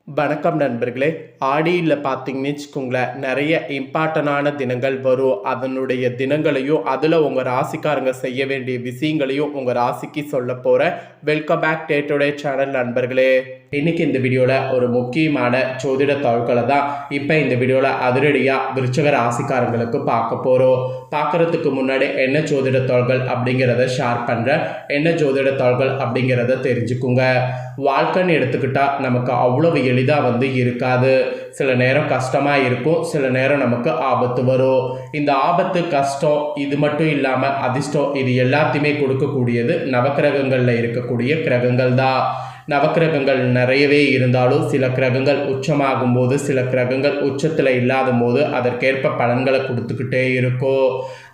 வணக்கம் நண்பர்களே. ஆடியில் பார்த்தீங்கன்னு வச்சுக்கோங்களேன், நிறைய இம்பார்ட்டண்டான தினங்கள் வரும். அதனுடைய தினங்களையும் அதில் உங்கள் ராசிக்காரங்க செய்ய வேண்டிய விஷயங்களையும் உங்கள் ராசிக்கு சொல்ல போகிறேன். Welcome back day today channel நண்பர்களே. இன்னைக்கு இந்த வீடியோவில் ஒரு முக்கியமான ஜோதிட தாள்களை தான் இப்போ இந்த வீடியோவில் அதிரடியாக விருச்சிக ராசிக்காரங்களுக்கு பார்க்க போகிறோம். பார்க்குறதுக்கு முன்னாடி என்ன ஜோதிட தாள்கள் அப்படிங்கிறத ஷேர் பண்ணுறேன். என்ன ஜோதிட தாள்கள் அப்படிங்கிறத தெரிஞ்சுக்குங்க. வாழ்க்கைன்னு எடுத்துக்கிட்டால் நமக்கு அவ்வளவு எளிதாக இருக்காது. சில நேரம் கஷ்டமாக இருக்கும், சில நேரம் நமக்கு ஆபத்து வரும். இந்த ஆபத்து, கஷ்டம் இது மட்டும் இல்லாமல் அதிர்ஷ்டம், இது எல்லாத்தையுமே கொடுக்கக்கூடியது நவக்கிரகங்களில் இருக்கக்கூடிய கிரகங்கள் தான். நவக்கிரகங்கள் நிறையவே இருந்தாலும் சில கிரகங்கள் உச்சமாகும் போது, சில கிரகங்கள் உச்சத்தில் இல்லாத போது அதற்கேற்ப பலன்களை கொடுத்துக்கிட்டே இருக்கும்.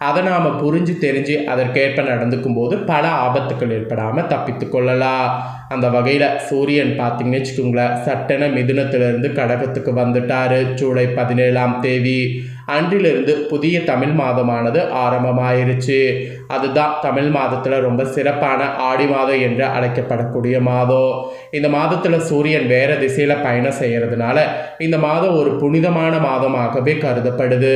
அதை நாம் புரிஞ்சு தெரிஞ்சு அதற்கேற்ப நடந்துக்கும் போது பல ஆபத்துக்கள் ஏற்படாமல் தப்பித்து கொள்ளலாம். அந்த வகையில் சூரியன் பார்த்தீங்கன்னு வச்சுக்கோங்களேன், சட்டென மிதுனத்திலிருந்து கடகத்துக்கு வந்துட்டார். ஜூலை 17ஆம் தேதி அன்றிலிருந்து புதிய தமிழ் மாதமானது ஆரம்பமாயிருச்சு. அதுதான் தமிழ் மாதத்தில் ரொம்ப சிறப்பான ஆடி மாதம் என்று அழைக்கப்படக்கூடிய மாதம். இந்த மாதத்தில் சூரியன் வேறு திசையில் பயணம் செய்கிறதுனால இந்த மாதம் ஒரு புனிதமான மாதமாகவே கருதப்படுது.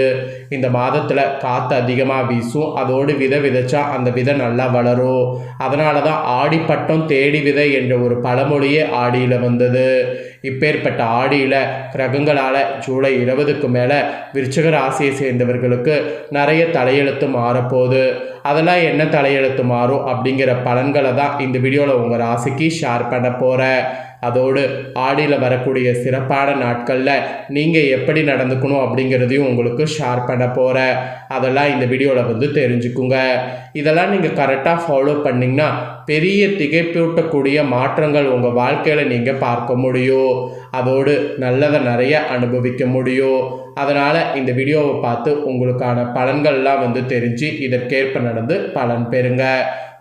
இந்த மாதத்தில் காற்று அதிகமாக வீசும். அதோடு விதை விதைச்சா அந்த விதை நல்லா வளரும். அதனால தான் ஆடிப்பட்டம் தேடி விதை என்ற ஒரு பழமொழியே ஆடியில் வந்தது. இப்பேற்பட்ட ஆடியில் கிரகங்களால் ஜூலை 20க்கு மேலே விருச்சிக ராசியை சேர்ந்தவர்களுக்கு நிறைய தலையெழுத்து மாறப்போகுது. அதெல்லாம் என்ன தலையெழுத்து மாறும் அப்படிங்கிற பலன்களை தான் இந்த வீடியோவில் உங்கள் ராசிக்கு ஷேர் பண்ண போகிறேன். அதோடு ஆடியில் வரக்கூடிய சிறப்பான நாட்களில் நீங்கள் எப்படி நடந்துக்கணும் அப்படிங்கிறதையும் உங்களுக்கு ஷேர் பண்ண போகிறேன். அதெல்லாம் இந்த வீடியோவில் தெரிஞ்சுக்குங்க. இதெல்லாம் நீங்கள் கரெக்டாக ஃபாலோ பண்ணிங்கன்னா பெரிய திகைப்பூட்டக்கூடிய மாற்றங்கள் உங்கள் வாழ்க்கையில் நீங்கள் பார்க்க முடியும். அதோடு நல்லதை நிறைய அனுபவிக்க முடியும். அதனால் இந்த வீடியோவை பார்த்து உங்களுக்கான பலன்கள்லாம் தெரிஞ்சு இதற்கேற்ப நடந்து பலன் பெறுங்க.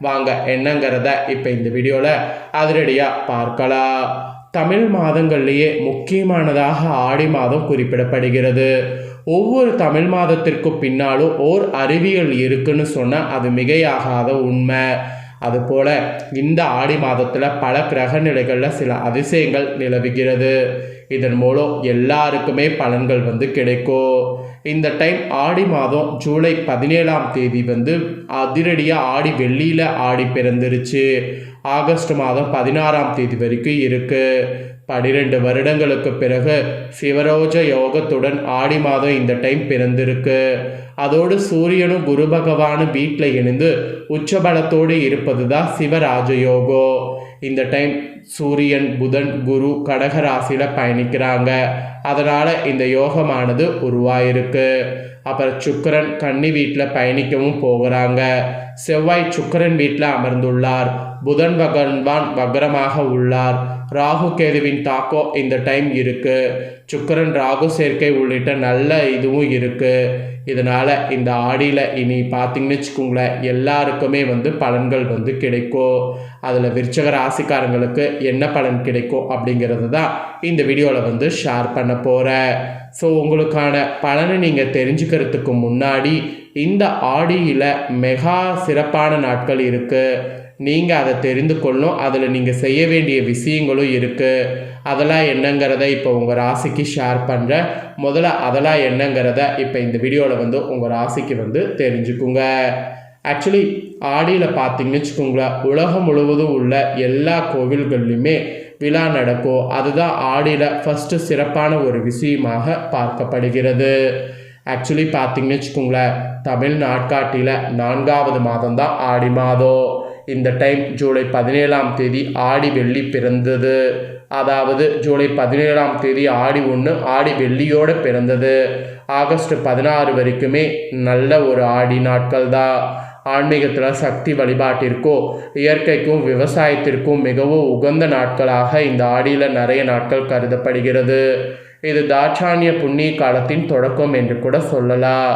வாங்க என்னங்கிறத இப்போ இந்த வீடியோவில் அதிரடியாக பார்க்கலாம். தமிழ் மாதங்கள்லேயே முக்கியமானதாக ஆடி மாதம் குறிப்பிடப்படுகிறது. ஒவ்வொரு தமிழ் மாதத்திற்கு பின்னாலும் ஓர் அறிவியல் இருக்குன்னு சொன்னால் அது மிகையாகாத உண்மை. அதுபோல் இந்த ஆடி மாதத்தில் பல கிரக நிலைகளில் சில அதிசயங்கள் நிலவுகிறது. இதன் மூலம் எல்லாருக்குமே பலன்கள் கிடைக்கும். இந்த டைம் ஆடி மாதம் ஜூலை 17ஆம் தேதி அதிரடியாக ஆடி வெள்ளியில் ஆடி பிறந்துருச்சு. ஆகஸ்ட் மாதம் 16ஆம் தேதி வரைக்கும் இருக்குது. 12 வருடங்களுக்கு பிறகு சிவரோஜ யோகத்துடன் ஆடி மாதம் இந்த டைம் பிறந்திருக்கு. அதோடு சூரியனும் குரு பகவானும் வீட்டில் இணைந்து உச்சபலத்தோடு இருப்பது தான் சிவராஜயோகம். இந்த டைம் சூரியன், புதன், குரு கடகராசியில் பயணிக்கிறாங்க. அதனால் இந்த யோகமானது உருவாயிருக்கு. அப்புறம் சுக்கிரன் கன்னி வீட்டில் பயணிக்கவும் போகிறாங்க. செவ்வாய் சுக்கிரன் வீட்டில் அமர்ந்துள்ளார். புதன் பகவான் வக்ரமாக உள்ளார். ராகு கேதுவின் தாக்கம் இந்த டைம் இருக்குது. சுக்கிரன் ராகு சேர்க்கை உள்ளிட்ட நல்ல இதுவும் இருக்குது. இதனால் இந்த ஆடியில் இனி பார்த்தீங்கன்னு வச்சுக்கோங்களேன், எல்லாருக்குமே பலன்கள் கிடைக்கும். அதில் விருச்சிக ராசிக்காரங்களுக்கு என்ன பலன் கிடைக்கும் அப்படிங்கிறது தான் இந்த வீடியோவில் ஷேர் பண்ண போகிறேன். ஸோ உங்களுக்கான பலனை நீங்கள் தெரிஞ்சுக்கிறதுக்கு முன்னாடி இந்த ஆடியில் மெகா சிறப்பான நாட்கள் இருக்குது. நீங்கள் அதை தெரிந்து கொள்ளணும். அதில் நீங்கள் செய்ய வேண்டிய விஷயங்களும் இருக்குது. அதெல்லாம் என்னங்கிறத இப்போ உங்கள் ராசிக்கு ஷேர் பண்ணுறேன். முதல்ல அதெல்லாம் என்னங்கிறத இப்போ இந்த வீடியோவில் உங்கள் ராசிக்கு தெரிஞ்சுக்குங்க. ஆக்சுவலி ஆடியில் பார்த்தீங்கன்னு வச்சுக்கோங்களேன், உலகம் முழுவதும் உள்ள எல்லா கோவில்கள்லையுமே விழா நடக்கும். அதுதான் ஆடியில் ஃபஸ்ட்டு சிறப்பான ஒரு விஷயமாக பார்க்கப்படுகிறது. ஆக்சுவலி பார்த்தீங்கன்னு வச்சுக்கோங்களேன், தமிழ் நாட்காட்டியில் 4வது மாதம் தான் ஆடி மாதம். இந்த டைம் ஜூலை 17ஆம் தேதி ஆடி வெள்ளி பிறந்தது. அதாவது ஜூலை 17ஆம் தேதி ஆடி 1 ஆடி வெள்ளியோடு பிறந்தது. ஆகஸ்ட் 16 வரைக்குமே நல்ல ஒரு ஆடி நாட்கள் தான். ஆன்மீகத்தில் சக்தி வழிபாட்டிற்கும் இயற்கைக்கும் விவசாயத்திற்கும் மிகவும் உகந்த நாட்களாக இந்த ஆடியில் நிறைய நாட்கள் கருதப்படுகிறது. இது தாட்சாணிய புண்ணிய காலத்தின் தொடக்கம் என்று கூட சொல்லலாம்.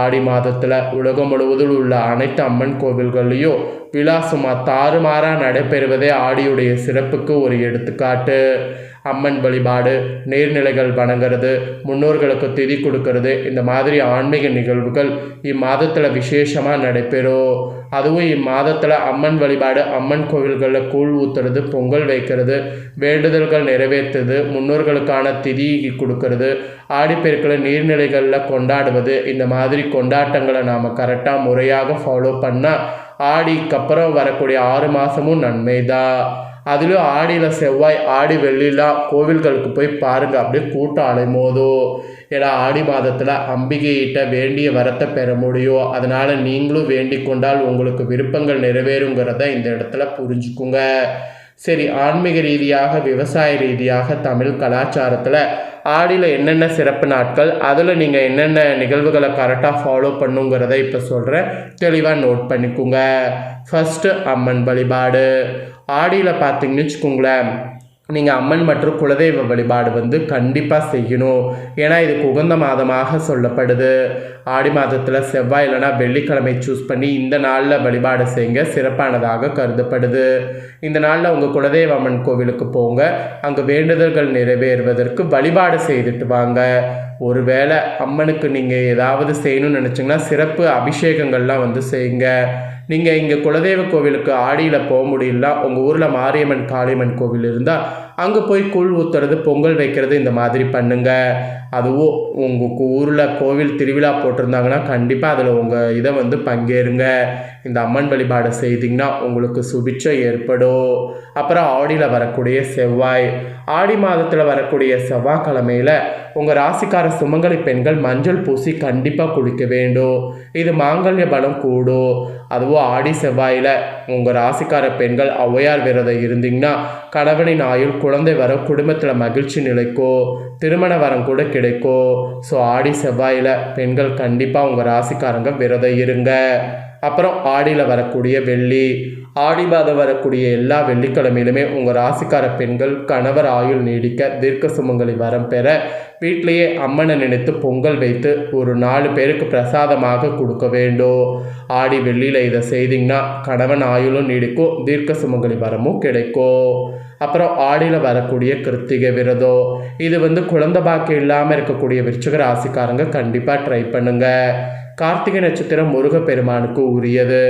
ஆடி மாதத்தில் உலகம் முழுவதும் உள்ள அனைத்து அம்மன் கோவில்கள்லையும் விழா சும்மா தாறுமாறாக நடைபெறுவதே ஆடியுடைய சிறப்புக்கு ஒரு எடுத்துக்காட்டு. அம்மன் வழிபாடு, நீர்நிலைகள் வணங்குறது, முன்னோர்களுக்கு திதி கொடுக்கறது, இந்த மாதிரி ஆன்மீக நிகழ்வுகள் இம்மாதத்தில் விசேஷமாக நடைபெறும். அதுவும் இம்மாதத்தில் அம்மன் வழிபாடு, அம்மன் கோவில்களில் கூழ் ஊற்றுறது, பொங்கல் வைக்கிறது, வேண்டுதல்கள் நிறைவேற்றுறது, முன்னோர்களுக்கான திதி கொடுக்கறது, ஆடிப்பெருக்கில் நீர்நிலைகளில் கொண்டாடுவது, இந்த மாதிரி கொண்டாட்டங்களை நாம் கரெக்டாக முறையாக ஃபாலோ பண்ணால் ஆடிக்கப்புறம் வரக்கூடிய 6 மாதமும் நன்மை தான். அதிலும் ஆடியில் செவ்வாய், ஆடி வெள்ளிலாம் கோவில்களுக்கு போய் பாருங்கள், அப்படியே கூட்டம் அலைமோதும். ஏன்னா ஆடி மாதத்தில் அம்பிகையிட்ட வேண்டிய வரத்தை பெற முடியும். அதனால் நீங்களும் வேண்டிக் கொண்டால் உங்களுக்கு விருப்பங்கள் நிறைவேறுங்கிறத இந்த இடத்துல புரிஞ்சுக்குங்க. சரி, ஆன்மீக ரீதியாக, விவசாய ரீதியாக, தமிழ் கலாச்சாரத்தில் ஆடியில் என்னென்ன சிறப்பு நாட்கள், அதில் நீங்கள் என்னென்ன நிகழ்வுகளை கரெக்டாக ஃபாலோ பண்ணுங்கிறத இப்போ சொல்கிறேன், தெளிவாக நோட் பண்ணிக்கோங்க. ஃபஸ்ட்டு அம்மன் வழிபாடு. ஆடியில் பார்த்தீங்கன்னு வச்சுக்கோங்களேன், நீங்கள் அம்மன் மற்றும் குலதெய்வ வழிபாடு கண்டிப்பாக செய்யணும். ஏன்னா இதுக்கு உகந்த மாதமாக சொல்லப்படுது. ஆடி மாதத்தில் செவ்வாய் இல்லைனா வெள்ளிக்கிழமை சூஸ் பண்ணி இந்த நாளில் வழிபாடு செய்யுங்க, சிறப்பானதாக கருதப்படுது. இந்த நாளில் உங்கள் குலதெய்வ அம்மன் கோவிலுக்கு போங்க, அங்கே வேண்டுதல்கள் நிறைவேறுவதற்கு வழிபாடு செய்துட்டு வாங்க. ஒருவேளை அம்மனுக்கு நீங்கள் ஏதாவது செய்யணும்னு நினச்சிங்கன்னா சிறப்பு அபிஷேகங்கள்லாம் செய்யுங்க. நீங்கள் இங்கே குலதெய்வ கோவிலுக்கு ஆடியில் போக முடியல, உங்கள் ஊரில் மாரியம்மன் காளியம்மன் கோவில் இருந்தால் அங்கே போய் கூழ் ஊற்றுறது, பொங்கல் வைக்கிறது, இந்த மாதிரி பண்ணுங்கள். அதுவும் உங்கள் ஊரில் கோவில் திருவிழா போட்டிருந்தாங்கன்னா கண்டிப்பாக அதில் உங்கள் இதை பங்கேறுங்க. இந்த அம்மன் வழிபாடு செய்திங்கன்னா உங்களுக்கு சுபிட்சம் ஏற்படும். அப்புறம் ஆடியில் வரக்கூடிய செவ்வாய். ஆடி மாதத்தில் வரக்கூடிய செவ்வாய்க்கிழமையில் உங்கள் ராசிக்கார சுமங்கலி பெண்கள் மஞ்சள் பூசி கண்டிப்பாக குளிக்க வேண்டும். இது மாங்கல்ய பலம் கூடும். அதுவும் ஆடி செவ்வாயில் உங்கள் ராசிக்கார பெண்கள் ஔவையார் விரதம் இருந்தீங்கன்னா கணவனின் ஆயுள், குழந்தை வரம், குடும்பத்தில் மகிழ்ச்சி நிலைக்கும், திருமண வரம் கூட கிடைக்கும். ஸோ ஆடி செவ்வாயில் பெண்கள் கண்டிப்பாக உங்கள் ராசிக்காரங்க விரதம் இருங்க. அப்புறம் ஆடியில் வரக்கூடிய வெள்ளி. ஆடி மாதம் வரக்கூடிய எல்லா வெள்ளிக்கிழமையிலுமே உங்கள் ராசிக்கார பெண்கள் கணவர் ஆயுள் நீடிக்க, தீர்க்க சுமங்கலி வரம் பெற வீட்டிலேயே அம்மனை நினைத்து பொங்கல் வைத்து ஒரு 4 பேருக்கு பிரசாதமாக கொடுக்க வேண்டும். ஆடி வெள்ளியில் இதை செய்திங்கன்னா கணவன் ஆயுளும் நீடிக்கும், தீர்க்க சுமங்கலி வரமும் கிடைக்கும். அப்புறம் ஆடியில் வரக்கூடிய கிருத்திகை விரதம். இது குழந்தை பாக்கியம் இல்லாமல் இருக்கக்கூடிய விருச்சிக ராசிக்காரங்க கண்டிப்பாக ட்ரை பண்ணுங்கள். கார்த்திகை நட்சத்திரம் முருகப்பெருமானுக்கு உரியது.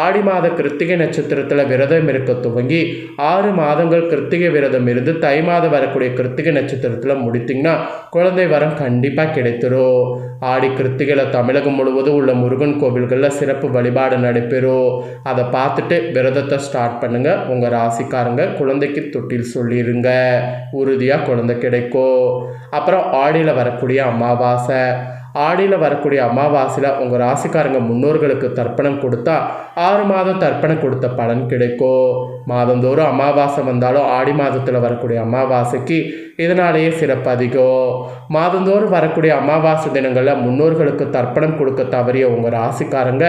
ஆடி மாத கிருத்திகை நட்சத்திரத்தில் விரதம் இருக்க துவங்கி 6 மாதங்கள் கிருத்திகை விரதம் இருந்து தை மாதம் வரக்கூடிய கிருத்திகை நட்சத்திரத்தில் முடித்திங்கன்னா குழந்தை வரம் கண்டிப்பாக கிடைத்திரும். ஆடி கிருத்திகையில் தமிழகம் முழுவதும் உள்ள முருகன் கோவில்களில் சிறப்பு வழிபாடு நடைபெறும். அதை பார்த்துட்டு விரதத்தை ஸ்டார்ட் பண்ணுங்கள். உங்கள் ராசிக்காரங்க குழந்தைக்கு தொட்டில் சொல்லிடுங்க, உறுதியாக குழந்தை கிடைக்கும். அப்புறம் ஆடியில் வரக்கூடிய அமாவாசை. ஆடியில் வரக்கூடிய அமாவாசையில் உங்கள் ராசிக்காரங்க முன்னோர்களுக்கு தர்ப்பணம் கொடுத்தா 6 மாதம் தர்ப்பணம் கொடுத்த பலன் கிடைக்கும். மாதந்தோறும் அமாவாசை வந்தாலும் ஆடி மாதத்தில் வரக்கூடிய அமாவாசைக்கு இதனாலேயே சிறப்பு அதிகம். மாதந்தோறும் வரக்கூடிய அமாவாசை தினங்களில் முன்னோர்களுக்கு தர்ப்பணம் கொடுக்க தவறிய உங்கள் ராசிக்காரங்க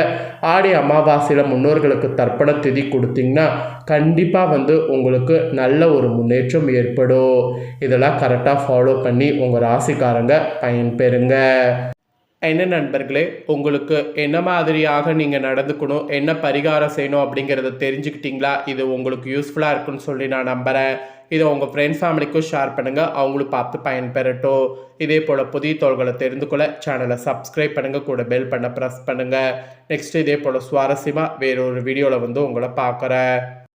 ஆடி அமாவாசையில் முன்னோர்களுக்கு தர்ப்பண திதி கொடுத்தீங்கன்னா கண்டிப்பாக உங்களுக்கு நல்ல ஒரு முன்னேற்றம் ஏற்படும். இதெல்லாம் கரெக்டாக ஃபாலோ பண்ணி உங்கள் ராசிக்காரங்க பயன்பெறுங்க. என்ன நண்பர்களே, உங்களுக்கு என்ன மாதிரியாக நீங்கள் நடந்துக்கணும், என்ன பரிகாரம் செய்யணும் அப்படிங்கிறத தெரிஞ்சுக்கிட்டீங்களா? இது உங்களுக்கு யூஸ்ஃபுல்லாக இருக்குன்னு சொல்லி நான் நம்புகிறேன். இதை உங்கள் ஃப்ரெண்ட்ஸ் ஃபேமிலிக்கும் ஷேர் பண்ணுங்கள், அவங்களும் பார்த்து பயன்பெறட்டும். இதே போல் புதிய தோள்களை தெரிந்து கொள்ள சேனலை சப்ஸ்கிரைப் பண்ணுங்கள், கூட பெல் பண்ண ப்ரெஸ் பண்ணுங்கள். நெக்ஸ்ட் இதே போல் சுவாரஸ்யமாக வேறொரு வீடியோவில் உங்களை பார்க்குறேன்.